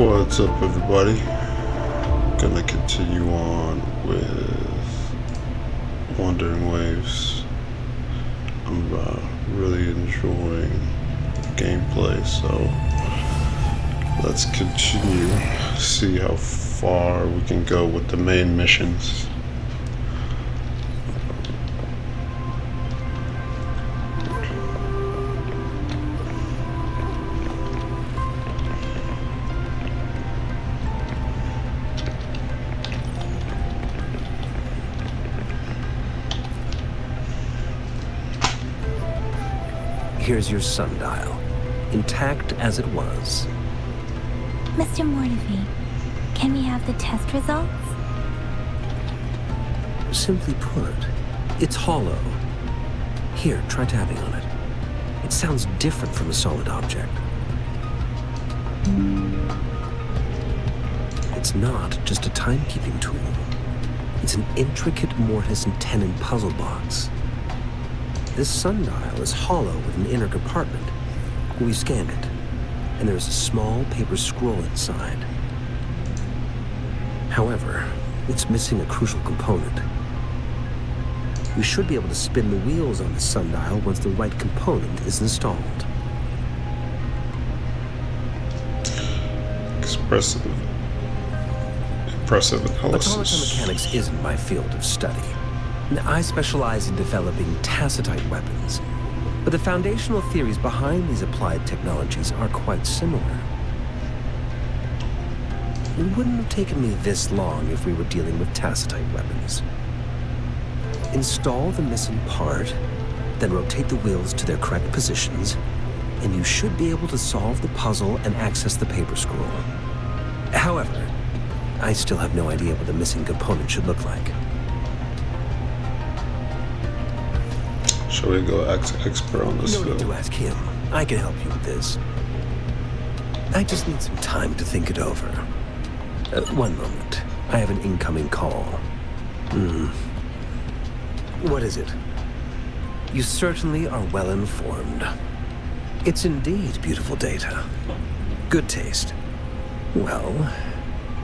What's up, everybody? Gonna continue on with Wutheringwaves. I'm really enjoying gameplay, so let's continue. See how far we can go with the main missions. Here's your sundial, intact as it was. Mr. Mortivy, can we have the test results? Simply put, it's hollow. Here, try tapping on it. It sounds different from a solid object. It's not just a timekeeping tool. It's an intricate mortise and tenon puzzle box. This sundial is hollow with an inner compartment. We scanned it, and there's a small paper scroll inside. However, it's missing a crucial component. We should be able to spin the wheels on the sundial once the right component is installed. Impressive analysis. Automata mechanics isn't my field of study. I specialize in developing tacitite weapons, but the foundational theories behind these applied technologies are quite similar. It wouldn't have taken me this long if we were dealing with tacitite weapons. Install the missing part, then rotate the wheels to their correct positions, and you should be able to solve the puzzle and access the paper scroll. However, I still have no idea what the missing component should look like. Shall we go expert on this? No need to ask him. I can help you with this. I just need some time to think it over. One moment. I have an incoming call. What is it? You certainly are well informed. It's indeed beautiful data. Good taste. Well,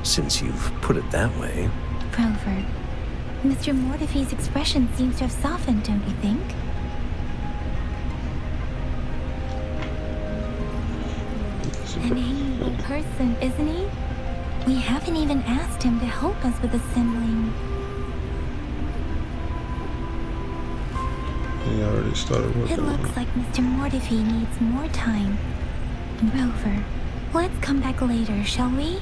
since you've put it that way. Rover, Mr. Mortivy's expression seems to have softened, don't you think? An amiable person, isn't he? We haven't even asked him to help us with assembling. He already started working. It looks like Mr. Mortivy needs more time. Rover, let's come back later, shall we?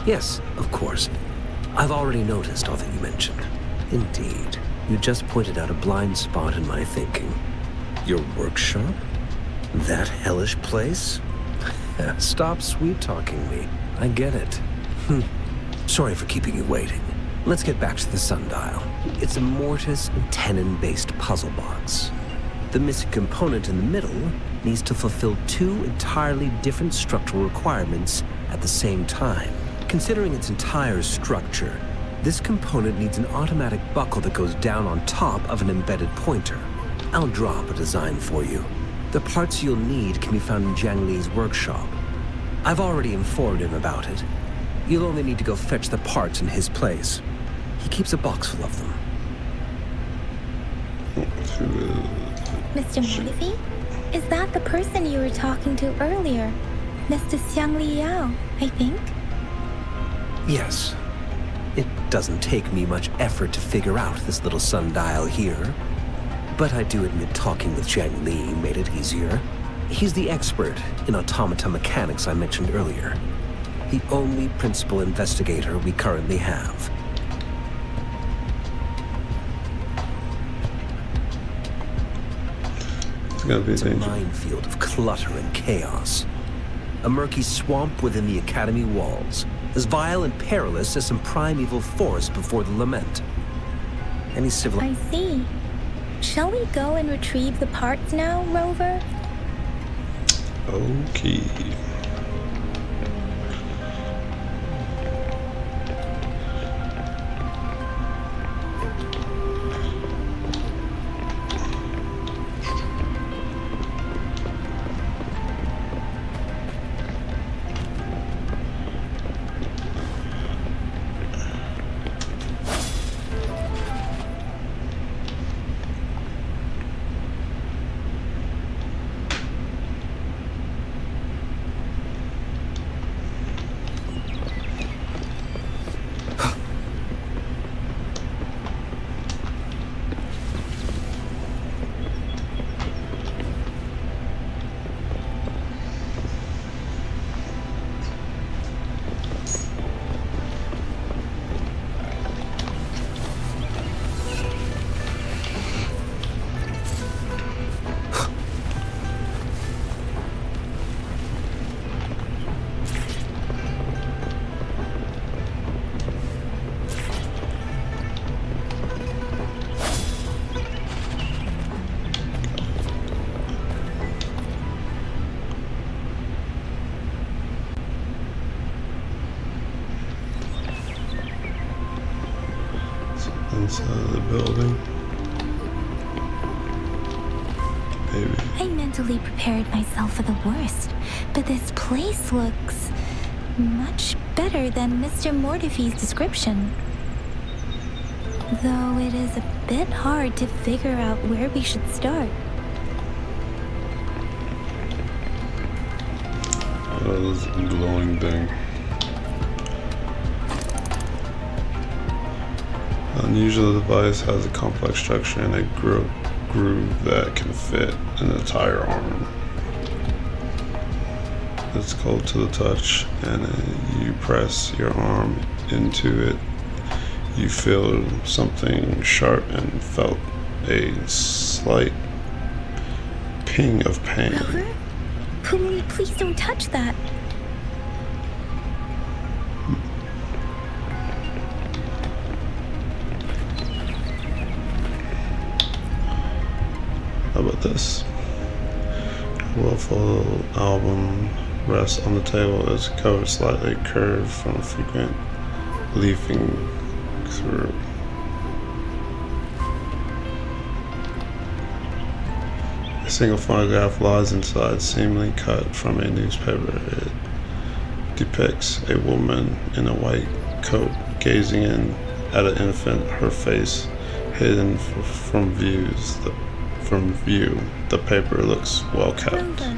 Yes, of course. I've already noticed all that you mentioned. Indeed, you just pointed out a blind spot in my thinking. Your workshop? That hellish place? Stop sweet-talking me. I get it. Sorry for keeping you waiting. Let's get back to the sundial. It's a mortise and tenon-based puzzle box. The missing component in the middle needs to fulfill two entirely different structural requirements at the same time. Considering its entire structure, this component needs an automatic buckle that goes down on top of an embedded pointer. I'll drop a design for you. The parts you'll need can be found in Jiang Li's workshop. I've already informed him about it. You'll only need to go fetch the parts in his place. He keeps a box full of them. Mr. Mortivy? Is that the person you were talking to earlier? Mr. Xiang Liao, I think? Yes. It doesn't take me much effort to figure out this little sundial here. But I do admit talking with Jiang Li made it easier. He's the expert in automata mechanics I mentioned earlier. The only principal investigator we currently have. It's a minefield of clutter and chaos. A murky swamp within the Academy walls, as vile and perilous as some primeval forest before the lament. Any civil... I see. Shall we go and retrieve the parts now, Rover? Okay. Inside the building. Maybe. I mentally prepared myself for the worst, but this place looks much better than Mr. Mortefi's description. Though it is a bit hard to figure out where we should start. Oh, this glowing thing. Unusual device has a complex structure and a groove that can fit an entire arm. It's cold to the touch, and you press your arm into it. You feel something sharp and felt a slight ping of pain. Rover? Please don't touch that. How about this? A well-folded album rests on the table. Its cover slightly curved from frequent leafing through. A single photograph lies inside, seemingly cut from a newspaper. It depicts a woman in a white coat gazing in at an infant, her face hidden from view. The paper looks well kept. Rover,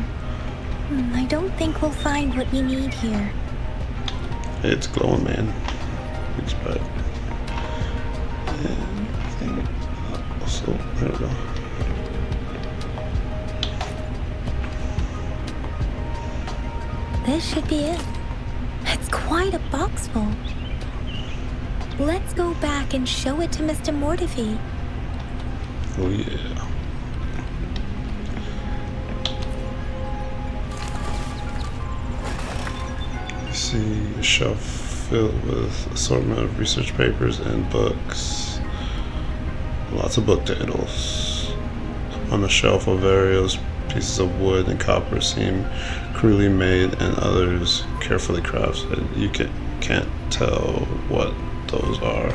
I don't think we'll find what we need here. It's glowing, man. Expect. And I think also, there we go. This should be it. It's quite a box full. Let's go back and show it to Mr. Mortefi. Oh yeah. You see a shelf filled with assortment of research papers and books. Lots of book titles. On the shelf are various pieces of wood and copper seem crudely made and others carefully crafted. You can't tell what those are.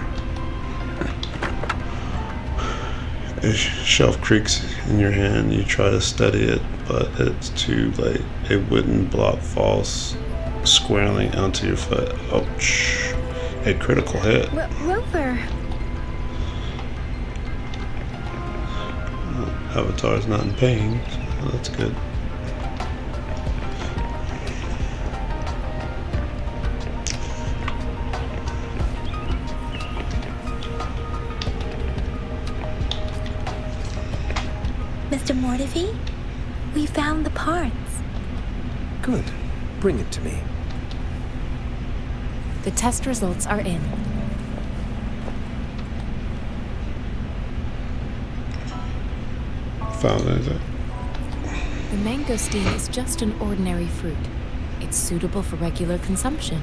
A shelf creaks in your hand. You try to steady it, but it's too late. A wooden block falls squarely onto your foot. Ouch. A critical hit. Rover. Avatar's not in pain, so that's good. Mr. Mortefi, we found the parts. Good. Bring it to me. The test results are in. Found anything? The mangosteen is just an ordinary fruit. It's suitable for regular consumption.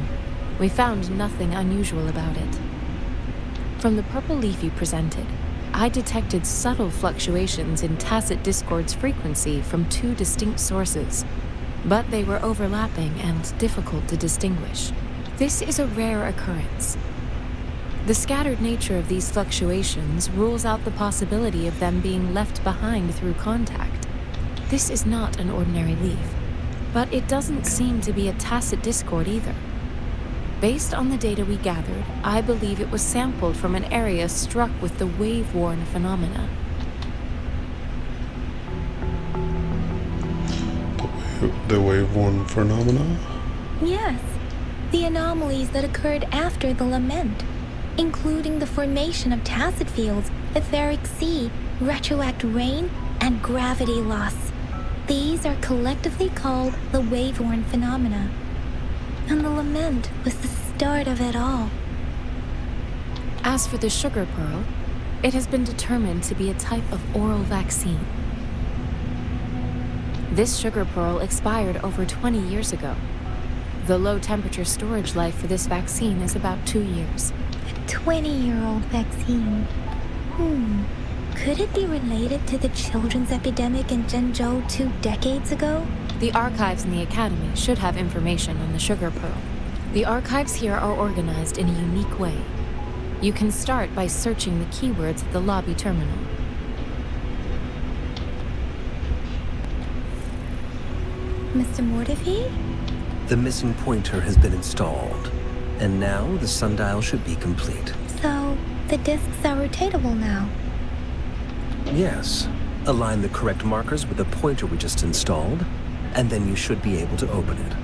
We found nothing unusual about it. From the purple leaf you presented, I detected subtle fluctuations in tacit discord's frequency from two distinct sources, but they were overlapping and difficult to distinguish. This is a rare occurrence. The scattered nature of these fluctuations rules out the possibility of them being left behind through contact. This is not an ordinary leaf, but it doesn't seem to be a tacit discord either. Based on the data we gathered, I believe it was sampled from an area struck with the wave-worn phenomena. The wave-worn phenomena? Yes, the anomalies that occurred after the lament, including the formation of tacit fields, etheric sea, retroact rain, and gravity loss. These are collectively called the wave-worn phenomena. And the lament was the start of it all. As for the sugar pearl, it has been determined to be a type of oral vaccine. This sugar pearl expired over 20 years ago. The low-temperature storage life for this vaccine is about 2 years. A 20-year-old vaccine. Could it be related to the children's epidemic in Zhengzhou 2 decades ago? The archives in the Academy should have information on the sugar pearl. The archives here are organized in a unique way. You can start by searching the keywords at the lobby terminal. Mr. Mortefi? The missing pointer has been installed, and now the sundial should be complete. So, the discs are rotatable now. Yes. Align the correct markers with the pointer we just installed, and then you should be able to open it.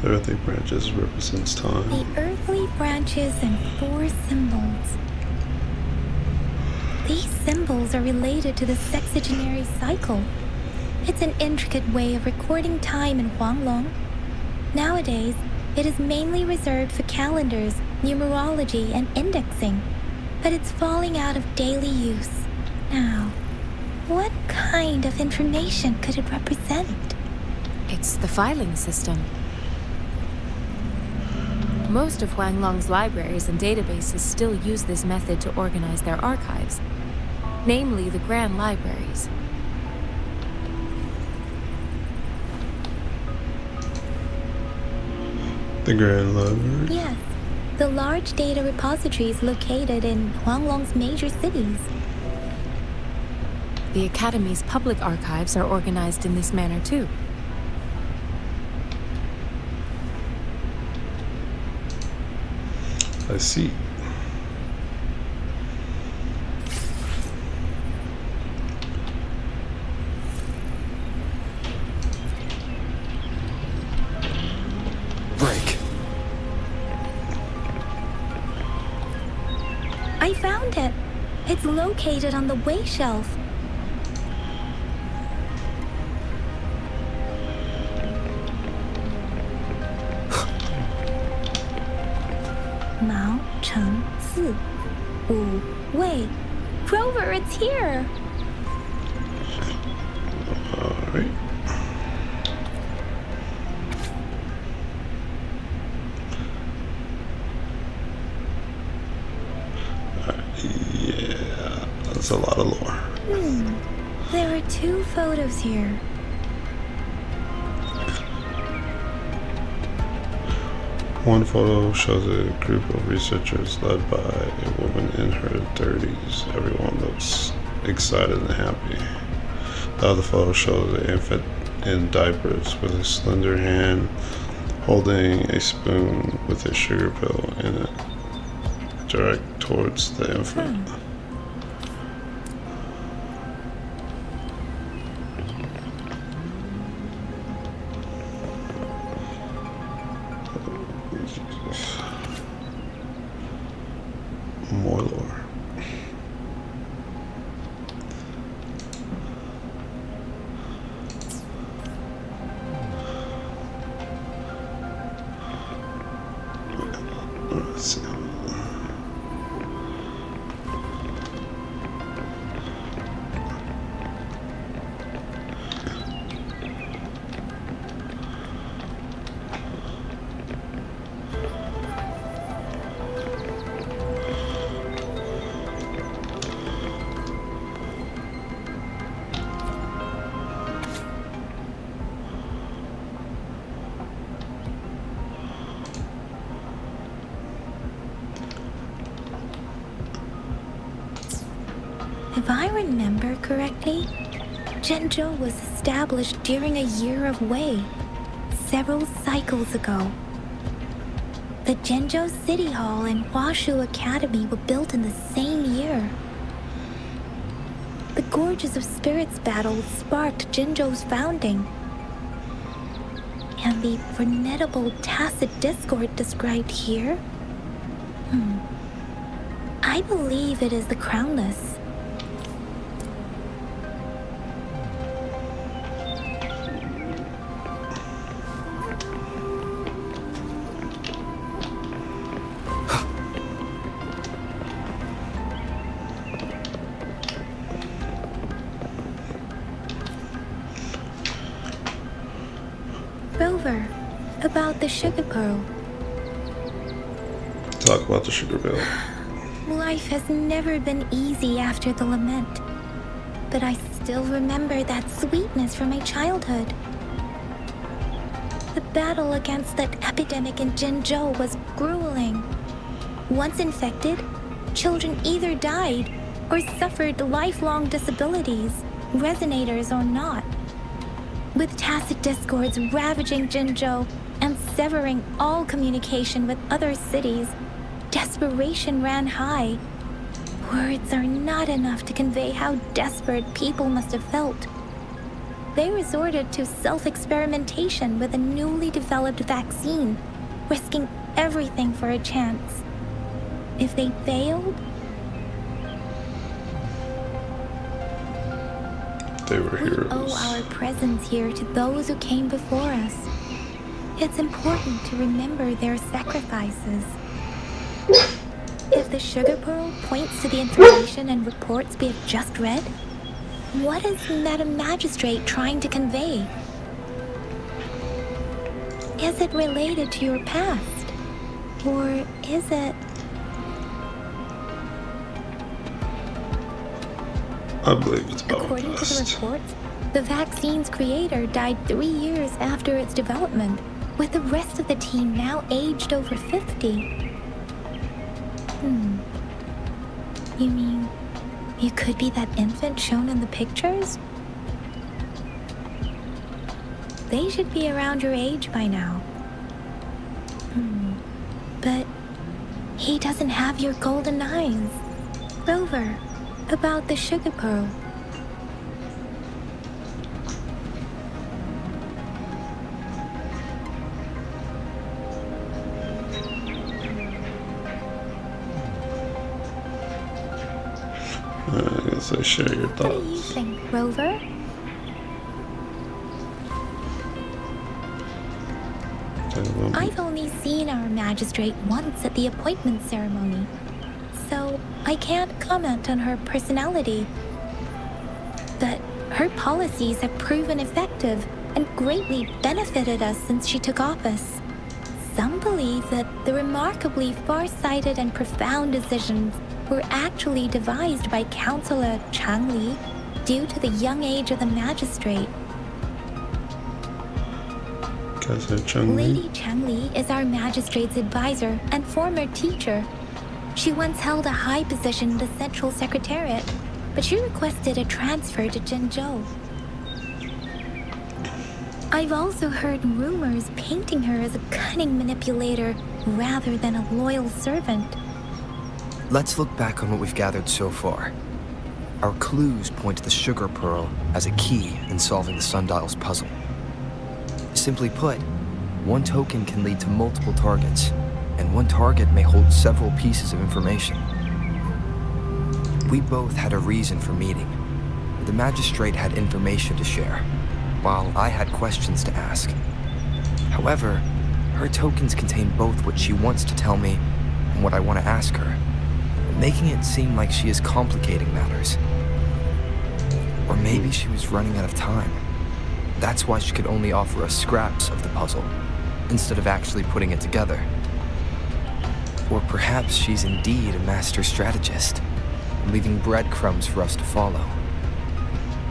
The earthly branches represents time. The earthly branches and 4 symbols. These symbols are related to the sexagenary cycle. It's an intricate way of recording time in Huanglong. Nowadays, it is mainly reserved for calendars, numerology, and indexing, but it's falling out of daily use. Now, what kind of information could it represent? It's the filing system. Most of Huanglong's libraries and databases still use this method to organize their archives, namely the Grand Libraries. The Grand Library? Yes, the large data repositories located in Huanglong's major cities. The Academy's public archives are organized in this manner too. I see. Break. I found it. It's located on the way shelf. Mao Cheng Si Wu Wei. Rover, it's here. Alright. Yeah, that's a lot of lore. There are 2 photos here. One photo shows a group of researchers led by a woman in her 30s. Everyone looks excited and happy. The other photo shows an infant in diapers with a slender hand holding a spoon with a sugar pill in it, direct towards the infant. More lore. Let's see. If I remember correctly, Zhenzhou was established during a year of Wei, several cycles ago. The Zhenzhou City Hall and Huashu Academy were built in the same year. The Gorges of Spirits battle sparked Zhenzhou's founding. And the formidable tacit discord described here? I believe it is the Crownless. Rover, about the sugar pearl. Talk about the sugar bill. Life has never been easy after the lament, but I still remember that sweetness from my childhood. The battle against that epidemic in Zhenzhou was grueling. Once infected, children either died or suffered lifelong disabilities, resonators or not. With tacit discords ravaging Zhenzhou and severing all communication with other cities, desperation ran high. Words are not enough to convey how desperate people must have felt. They resorted to self-experimentation with a newly developed vaccine, risking everything for a chance. If they failed, They were we heroes. owe our presence here to those who came before us. It's important to remember their sacrifices. If the sugar pearl points to the information and reports we have just read, what is Madam Magistrate trying to convey? Is it related to your past? Or is it... I believe it's about According to the past. reports, the vaccine's creator died 3 years after its development, with the rest of the team now aged over 50. You mean you could be that infant shown in the pictures? They should be around your age by now. But he doesn't have your golden eyes. Rover, about the sugar pearl. I guess I share your What do you thoughts. think, Rover? I've only seen our magistrate once at the appointment ceremony, so I can't comment on her personality. But her policies have proven effective and greatly benefited us since she took office. Some believe that the remarkably far-sighted and profound decisions were actually devised by Councillor Changli due to the young age of the magistrate. Lady Changli is our magistrate's advisor and former teacher. She once held a high position in the Central Secretariat, but she requested a transfer to Zhenzhou. I've also heard rumors painting her as a cunning manipulator rather than a loyal servant. Let's look back on what we've gathered so far. Our clues point to the sugar pearl as a key in solving the Sundial's puzzle. Simply put, one token can lead to multiple targets, and one target may hold several pieces of information. We both had a reason for meeting. The magistrate had information to share, while I had questions to ask. However, her tokens contain both what she wants to tell me and what I want to ask her, making it seem like she is complicating matters. Or maybe she was running out of time. That's why she could only offer us scraps of the puzzle, instead of actually putting it together. Or perhaps she's indeed a master strategist, leaving breadcrumbs for us to follow.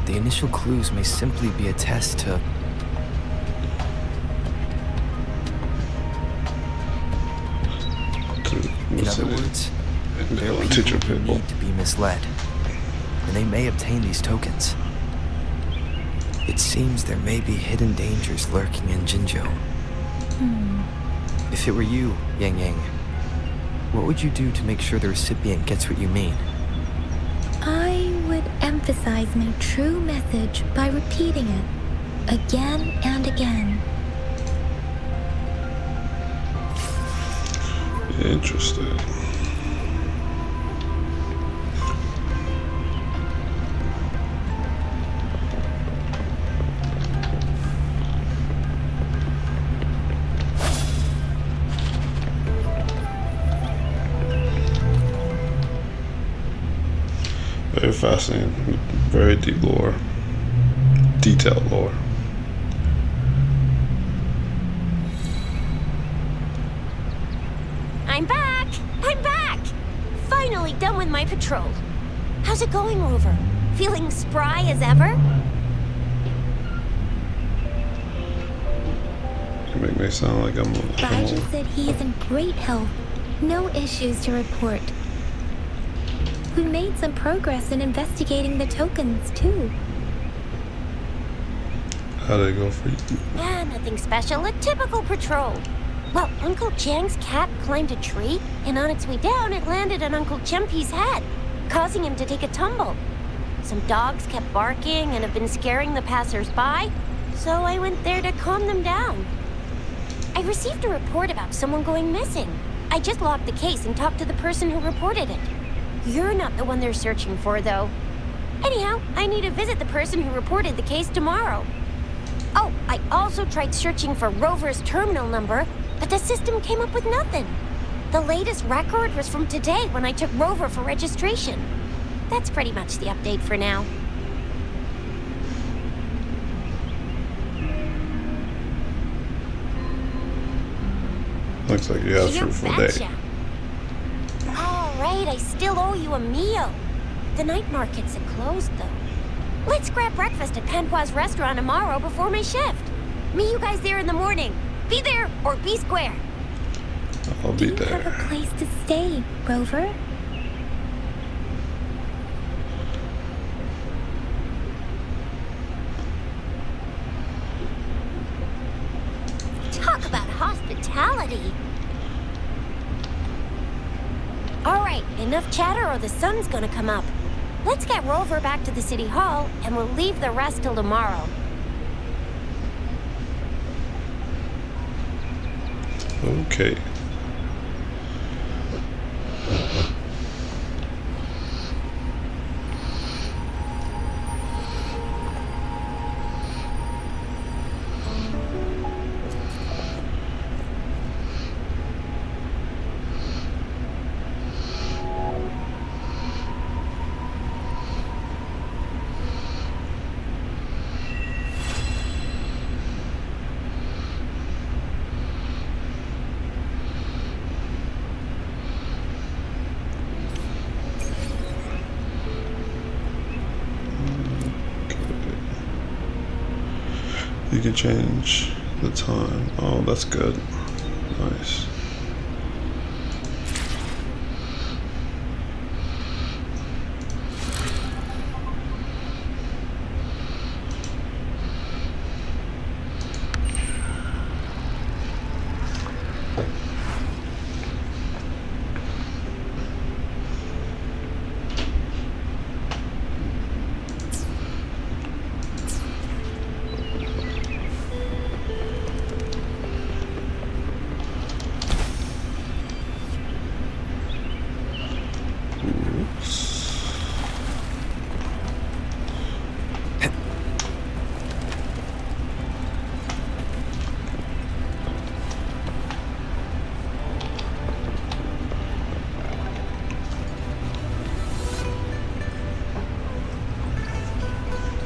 The initial clues may simply be a test to... In other words, there are people who need to be misled. and they may obtain these tokens. It seems there may be hidden dangers lurking in Jinzhou. If it were you, Yang Yang, what would you do to make sure the recipient gets what you mean? I would emphasize my true message by repeating it again and again. Interesting. Very fascinating, very deep lore, detailed lore. I'm back! I'm back! Finally done with my patrol. How's it going, Rover? Feeling spry as ever? You make me sound like I'm Baizhi said he is in great health. No issues to report. We made some progress in investigating the tokens, too. How'd it go for you? Nothing special. A typical patrol. Well, Uncle Jiang's cat climbed a tree, and on its way down, it landed on Uncle Chempi's head, causing him to take a tumble. Some dogs kept barking and have been scaring the passers-by, so I went there to calm them down. I received a report about someone going missing. I just logged the case and talked to the person who reported it. You're not the one they're searching for, though. Anyhow, I need to visit the person who reported the case tomorrow. Oh, I also tried searching for Rover's terminal number, but the system came up with nothing. The latest record was from today when I took Rover for registration. That's pretty much the update for now. Looks like you have a fruitful day. All right, I still owe you a meal. The night markets are closed, though. Let's grab breakfast at Panhua's restaurant tomorrow before my shift. Meet you guys there in the morning. Be there or be square. I'll be Do you there. have a place to stay, Rover? Talk about hospitality. All right, enough chatter or the sun's gonna come up. Let's get Rover back to the city hall, and we'll leave the rest till tomorrow. Okay. You can change the time. Oh, that's good. Nice.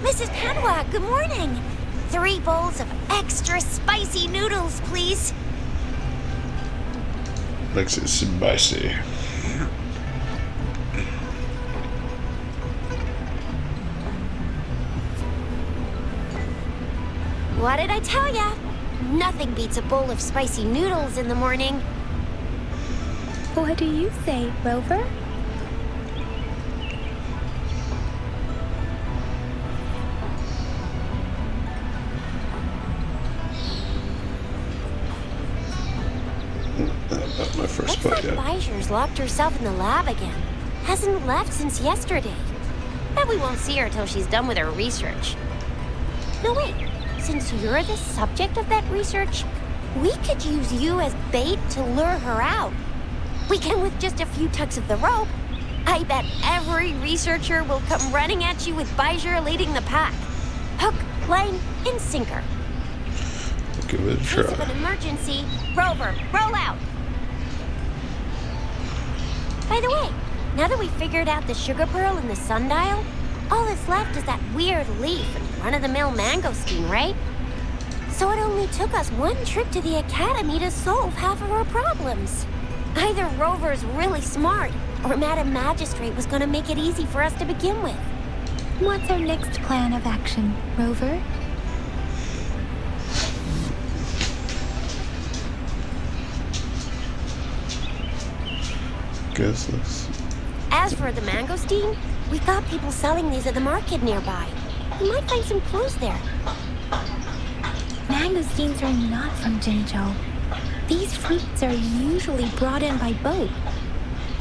Mrs. Panhua, good morning. 3 bowls of extra spicy noodles, please. Looks spicy. What did I tell ya? Nothing beats a bowl of spicy noodles in the morning. What do you say, Rover? Looks But like yeah, Bijou's locked herself in the lab again. Hasn't left since yesterday. Bet we won't see her till she's done with her research. No, wait. Since you're the subject of that research, we could use you as bait to lure her out. We can with just a few tugs of the rope. I bet every researcher will come running at you with Bijou leading the pack. Hook, line, and sinker. give it a In case of try. an emergency, Rover, roll out. By the way, now that we figured out the sugar pearl and the sundial, all that's left is that weird leaf and run-of-the-mill mangosteen, right? So it only took us one trip to the academy to solve half of our problems. Either Rover's really smart, or Madam Magistrate was gonna make it easy for us to begin with. What's our next plan of action, Rover? Guess let's. As for the mangosteen, we got people selling these at the market nearby. We might find some clues there. Mangosteens are not from Jinzhou. These fruits are usually brought in by boat.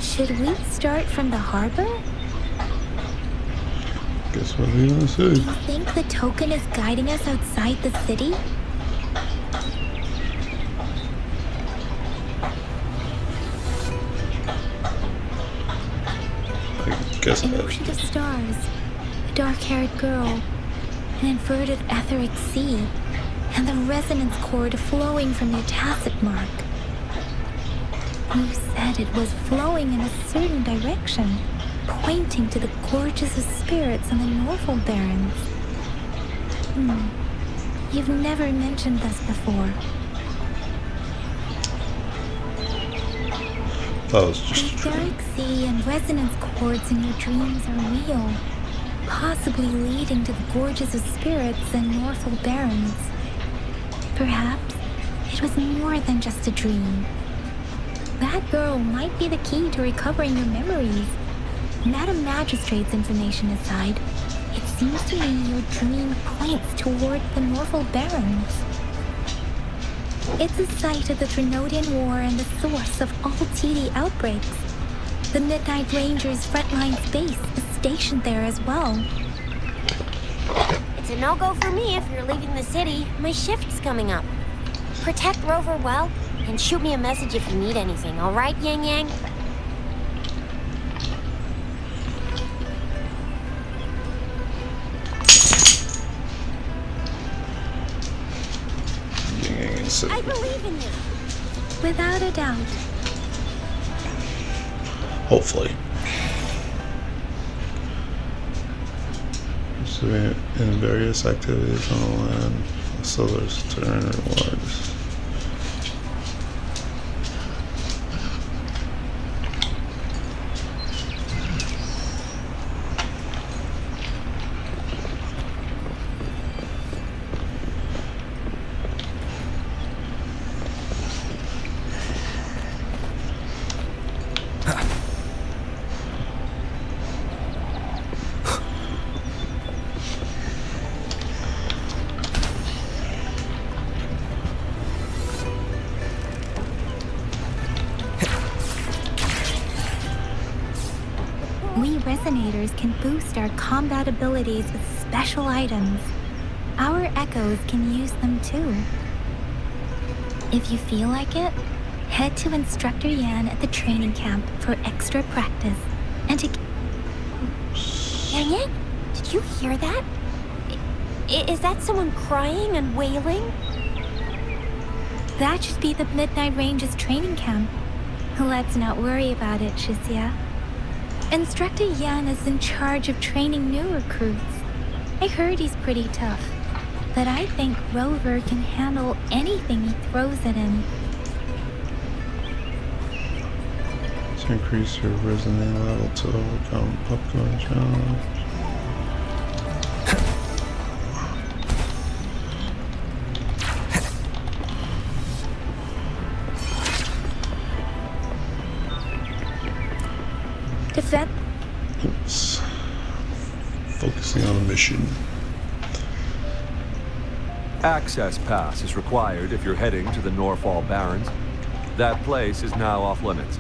Should we start from the harbor? Guess what we gonna Do see? you think the token is guiding us outside the city? I guess An that. ocean of stars, a dark-haired girl, an inverted etheric sea, and the resonance cord flowing from your tacit mark. You said it was flowing in a certain direction, pointing to the gorges of spirits on the Norfolk Barrens. You've never mentioned this before. That was The just. etheric sea and resonance cords in your dreams are real, possibly leading to the gorges of spirits and Norfolk Barrens. Perhaps it was more than just a dream. That girl might be the key to recovering your memories. Madam Magistrate's information aside, it seems to me your dream points toward the Norfolk Barrens. It's the site of the Trinodian War and the source of all TD outbreaks. The Midnight Rangers' frontline base is stationed there as well. It's a no-go for me if you're leaving the city. My shift's coming up. Protect Rover well, and shoot me a message if you need anything, all right, Yang Yang? I believe in you. Without a doubt. Hopefully. So in various activities on the land, sellers to earn rewards. We resonators can boost our combat abilities with special items. Our echoes can use them too. If you feel like it, head to Instructor Yan at the training camp for extra practice and to... Yang Yang, did you hear that? Is that someone crying and wailing? That should be the Midnight Ranges training camp. Let's not worry about it, Shizia. Instructor Yan is in charge of training new recruits. I heard he's pretty tough, but I think Rover can handle anything he throws at him. To increase your resonating level to overcome upcoming challenge. Defend. Oops. Focusing on a mission. Access pass is required if you're heading to the Norfolk Barrens. That place is now off limits.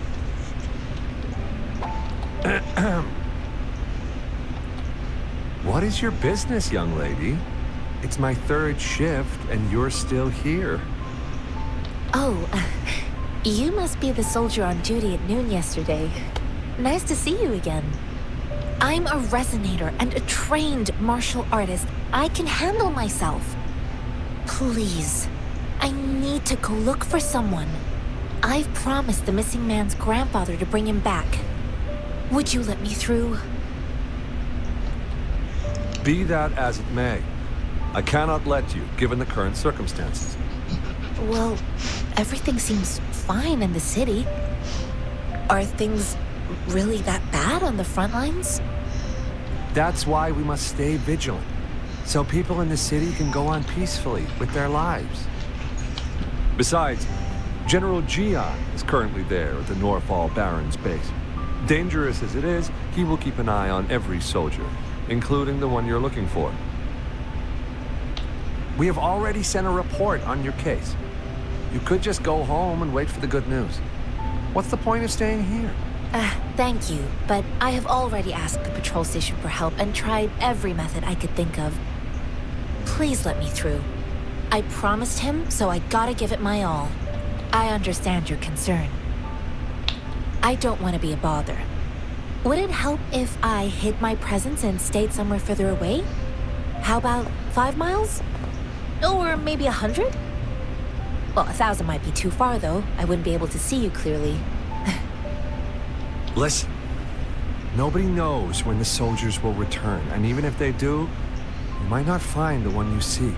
What is your business, young lady? It's my third shift, and you're still here. Oh, you must be the soldier on duty at noon yesterday. Nice to see you again. I'm a resonator and a trained martial artist. I can handle myself. Please, I need to go look for someone. I've promised the missing man's grandfather to bring him back. Would you let me through? Be that as it may, I cannot let you, given the current circumstances. Well, everything seems fine in the city. Are things really that bad on the front lines? That's why we must stay vigilant, so people in the city can go on peacefully with their lives. Besides, General Jian is currently there at the Norfall Baron's base. Dangerous as it is, he will keep an eye on every soldier, including the one you're looking for. We have already sent a report on your case. You could just go home and wait for the good news. What's the point of staying here? Thank you, but I have already asked the patrol station for help and tried every method I could think of. Please let me through. I promised him, so I gotta give it my all. I understand your concern. I don't want to be a bother. Would it help if I hid my presence and stayed somewhere further away? How about 5 miles? Or maybe 100? Well, 1,000 might be too far, though. I wouldn't be able to see you clearly. Listen, nobody knows when the soldiers will return, and even if they do, you might not find the one you seek.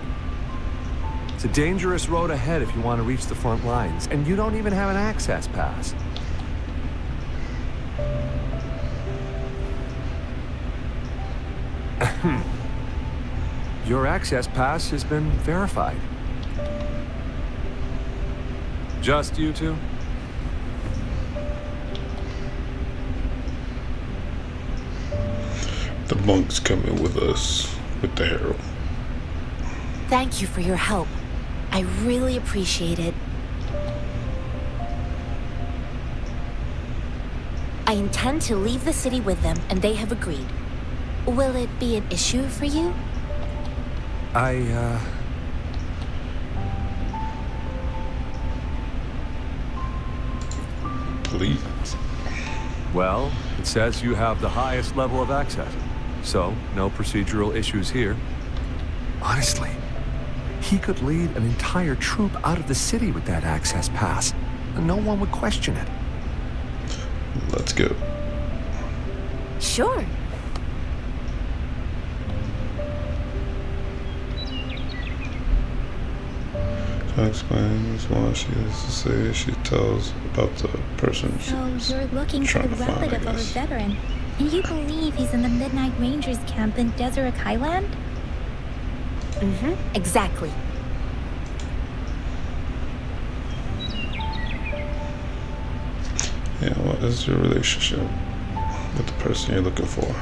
It's a dangerous road ahead if you want to reach the front lines, and you don't even have an access pass. Your access pass has been verified. Just you two? The monk's coming with us, with the herald. Thank you for your help. I really appreciate it. I intend to leave the city with them, and they have agreed. Will it be an issue for you? Please. Well, it says you have the highest level of access, so no procedural issues here. Honestly, he could lead an entire troop out of the city with that access pass, and no one would question it. Let's go. Sure. She explains why she has to say she tells about the person So you're looking for trying the to find, I relative of a guess. veteran, and you believe he's in the Midnight Rangers camp in Deseret Highland? Exactly. Yeah, what is your relationship with the person you're looking for?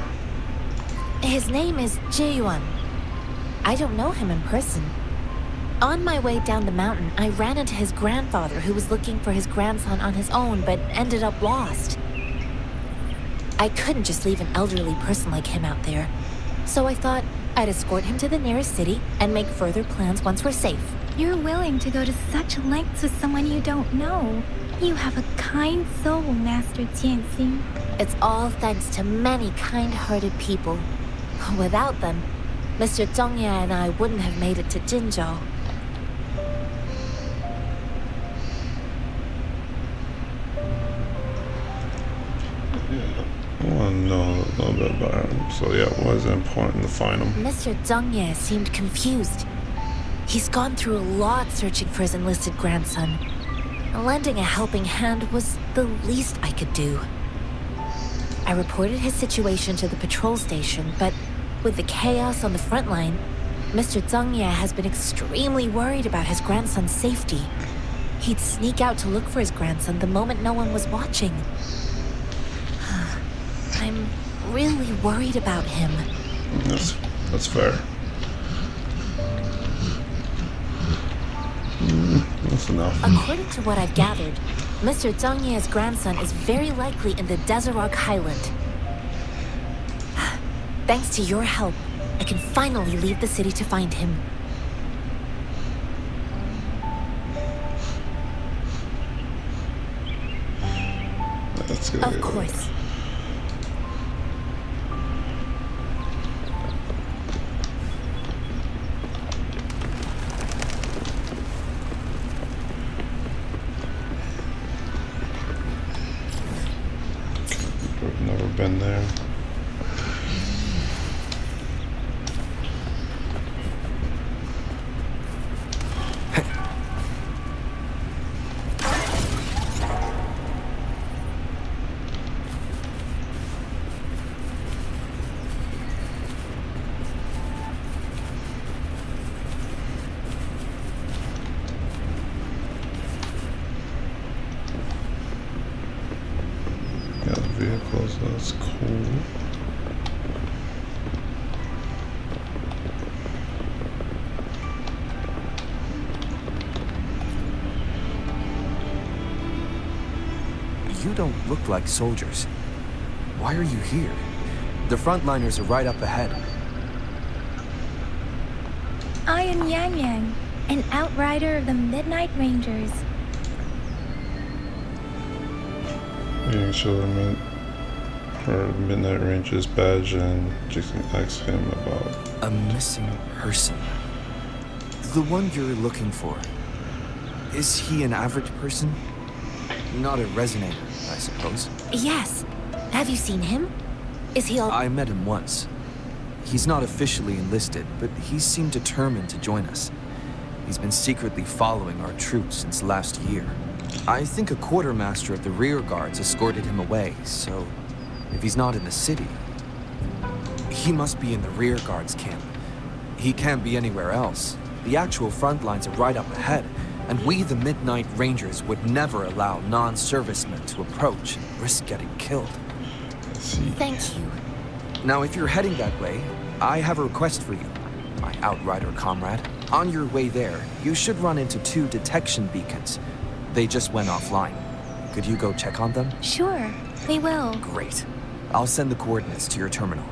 His name is Jae-yuan. I don't know him in person. On my way down the mountain, I ran into his grandfather who was looking for his grandson on his own but ended up lost. I couldn't just leave an elderly person like him out there. So I thought I'd escort him to the nearest city and make further plans once we're safe. You're willing to go to such lengths with someone you don't know. You have a kind soul, Master Jianxin. It's all thanks to many kind-hearted people. Without them, Mr. Zhongye and I wouldn't have made it to Jinzhou. I want to know a little bit about him. So yeah, why is it important to find him? Mr. Zhongye seemed confused. He's gone through a lot searching for his enlisted grandson. Lending a helping hand was the least I could do. I reported his situation to the patrol station, but with the chaos on the front line, Mr. Zhongye has been extremely worried about his grandson's safety. He'd sneak out to look for his grandson the moment no one was watching. I'm really worried about him. That's fair. That's enough. According to what I've gathered, Mr. Zhang Ye's grandson is very likely in the Desert Highland. Thanks to your help, I can finally leave the city to find him. That's good. Of course. I've never been there. Got vehicles, that's cool. You don't look like soldiers. Why are you here? The frontliners are right up ahead. I am Yang Yang, an outrider of the Midnight Rangers. Making sure her Midnight Rangers badge, and you can ask him about. A missing person. The one you're looking for. Is he an average person? Not a resonator, I suppose. Yes. Have you seen him? Is he all... I met him once. He's not officially enlisted, but he seemed determined to join us. He's been secretly following our troops since last year. I think a quartermaster of the rear guards escorted him away, so if he's not in the city, he must be in the rear guards camp. He can't be anywhere else. The actual front lines are right up ahead, and we, the Midnight Rangers, would never allow non-servicemen to approach and risk getting killed. Thank you. Now, if you're heading that way, I have a request for you, my outrider comrade. On your way there, you should run into 2 detection beacons. They just went offline. Could you go check on them? Sure, we will. Great. I'll send the coordinates to your terminal.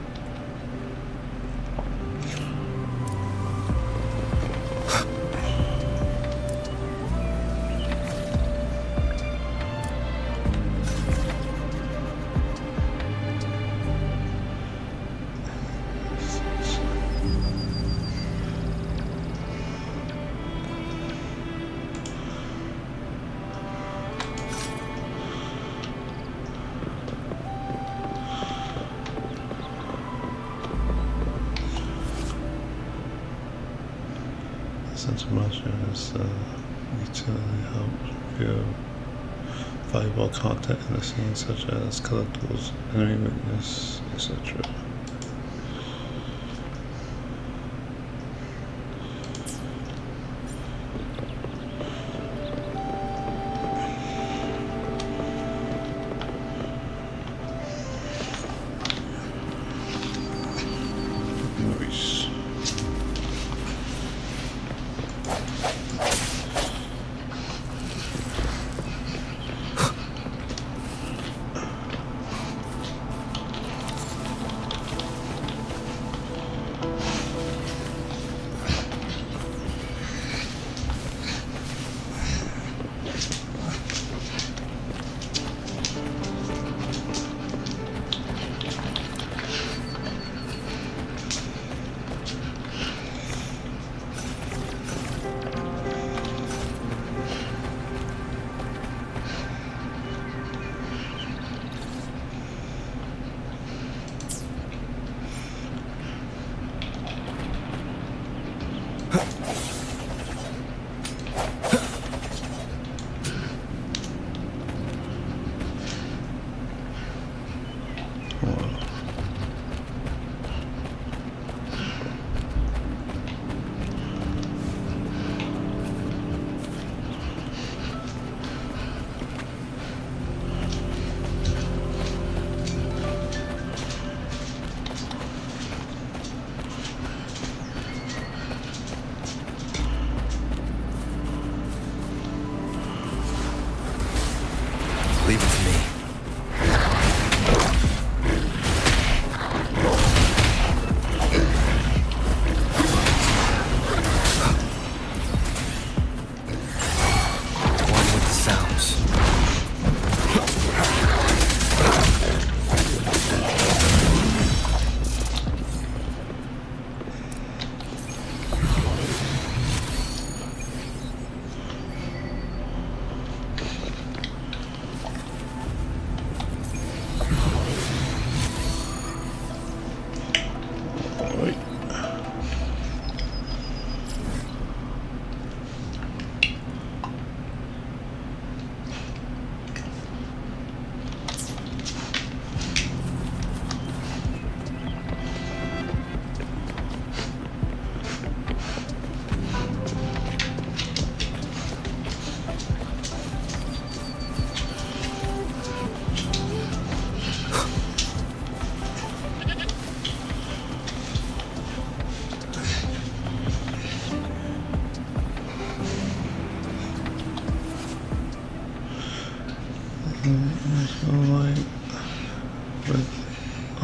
Information is utility helps reveal valuable content in the scene, such as collectibles, enemy weakness, etc. Nice.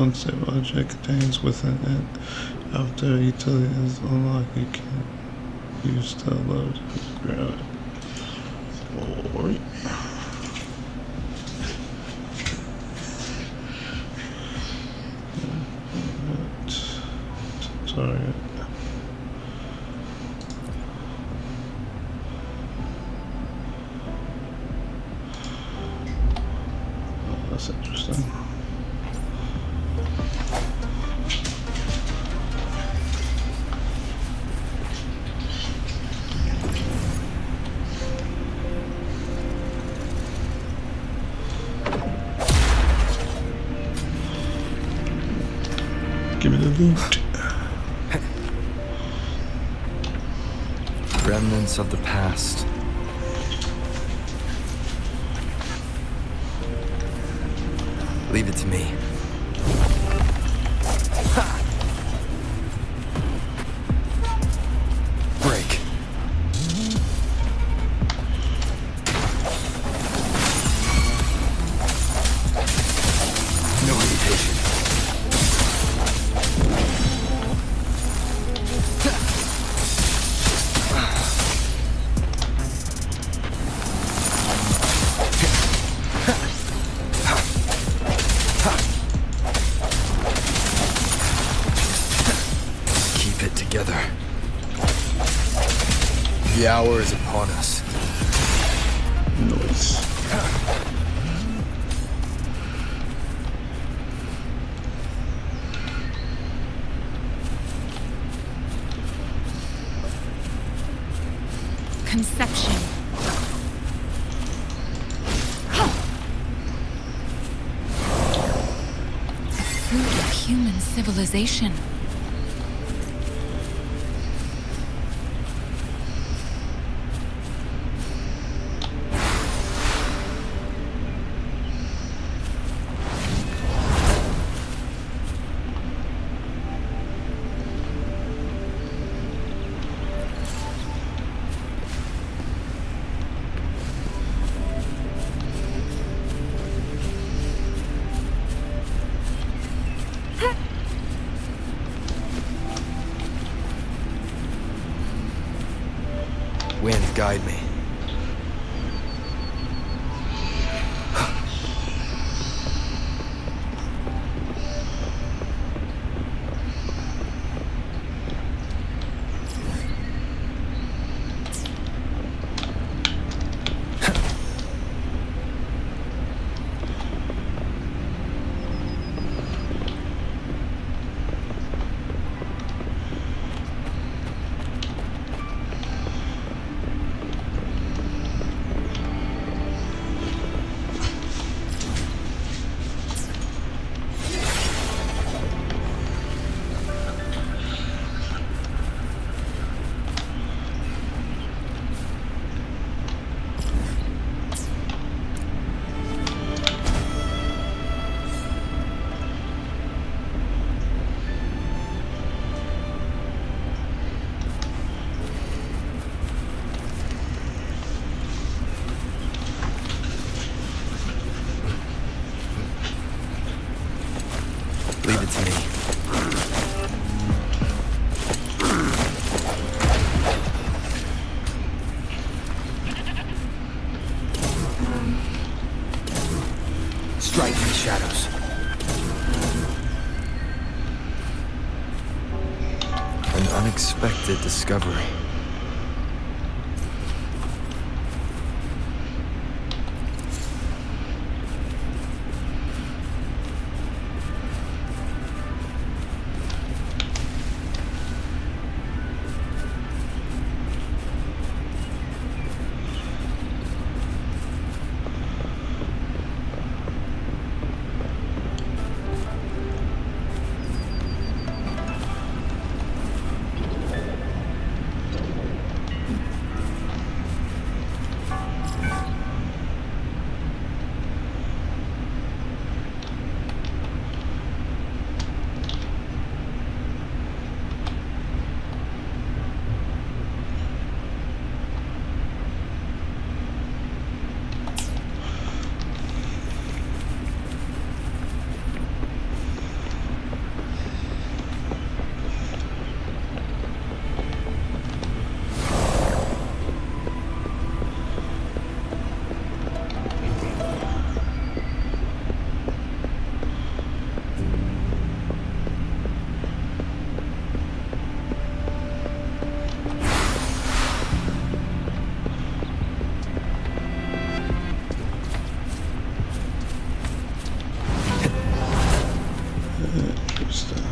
unstable energy it contains within it. After utility is unlocked, you can use the load to grab it. Alright. Target. Oh, that's interesting. Give me the loot. Remnants of the past. Leave it to me. Ha! Break. No hesitation. Together. The hour is upon us. Noise. Conception. The fruit of human civilization. Wind, guide me. Leave it to me. Strike in the shadows. An unexpected discovery. Interesting.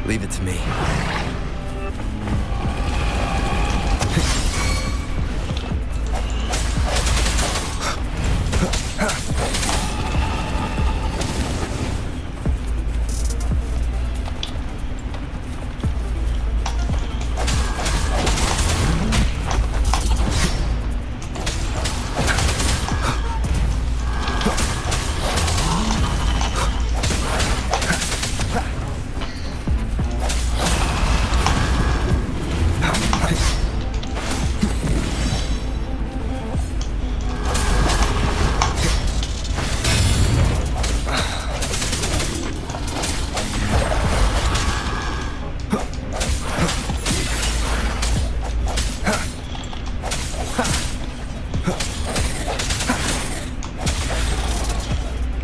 Leave it to me.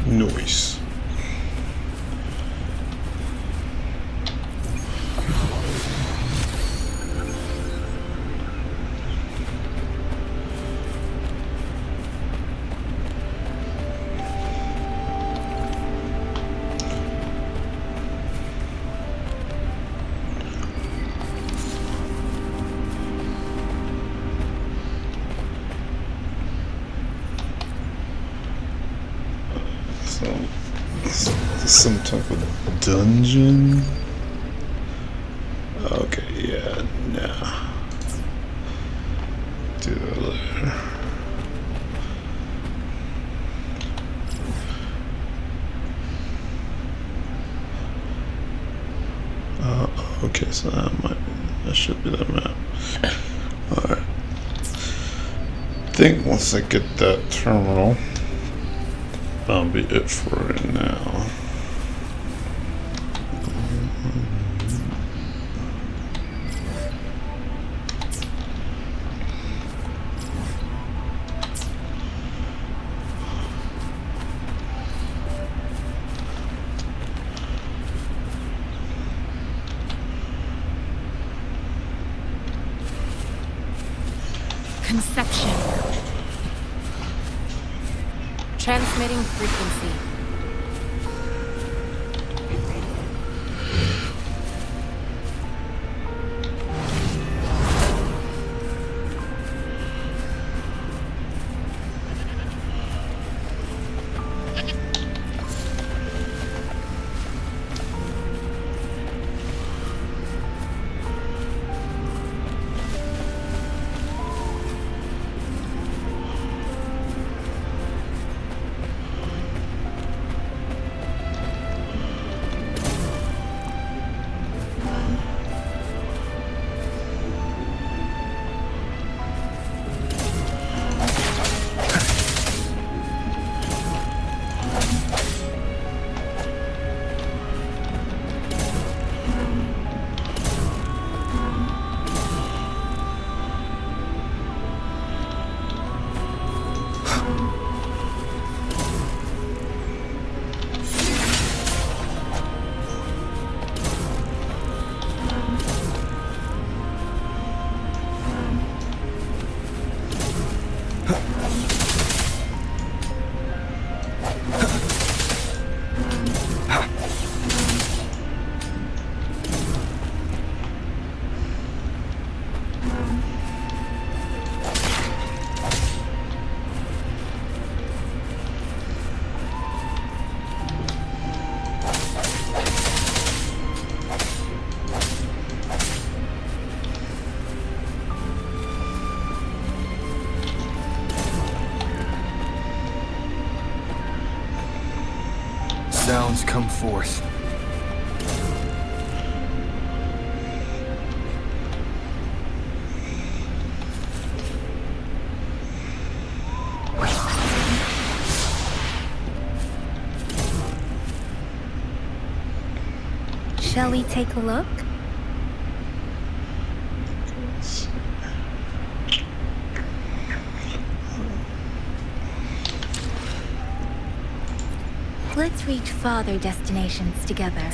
Noise. So, some type of dungeon. Okay, yeah, nah. Do that later. Okay, so that should be that map. Alright. I think once I get that terminal, that'll be it for right now. Conception. Transmitting frequency. sounds come forth. Shall we take a look? Let's reach farther destinations together.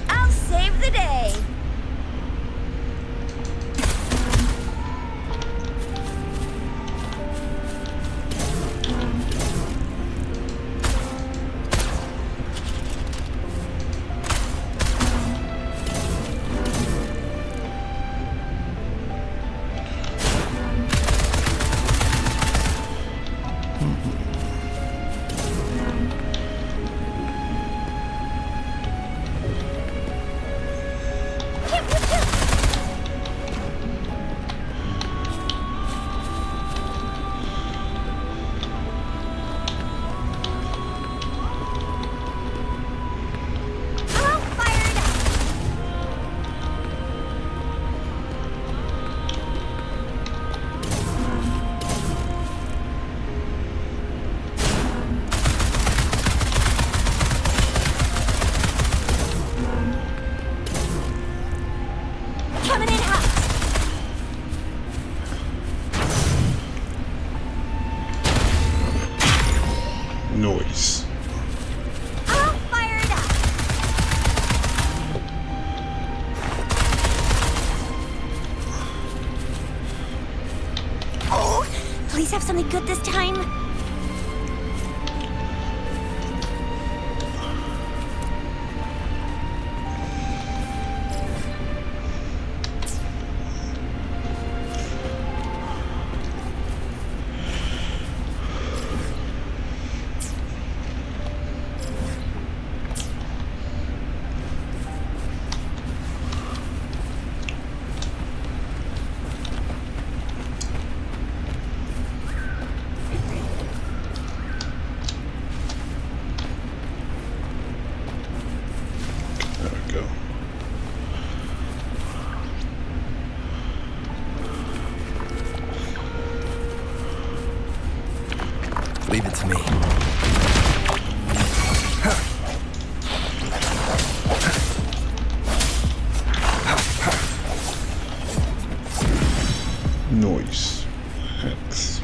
I'll save the day. Noise. I'll fire it up. Oh, please have something good this time. There we go. Leave it to me. Noise. X.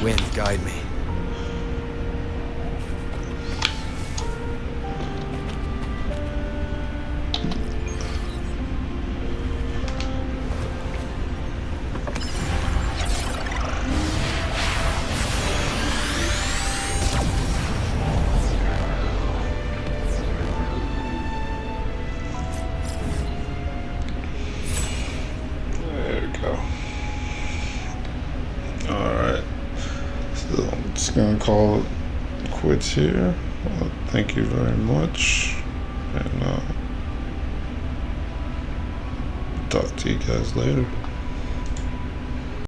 Wind, guide me. There we go. Alright. So I'm just gonna call it quits here. Well, thank you very much. And talk to you guys later.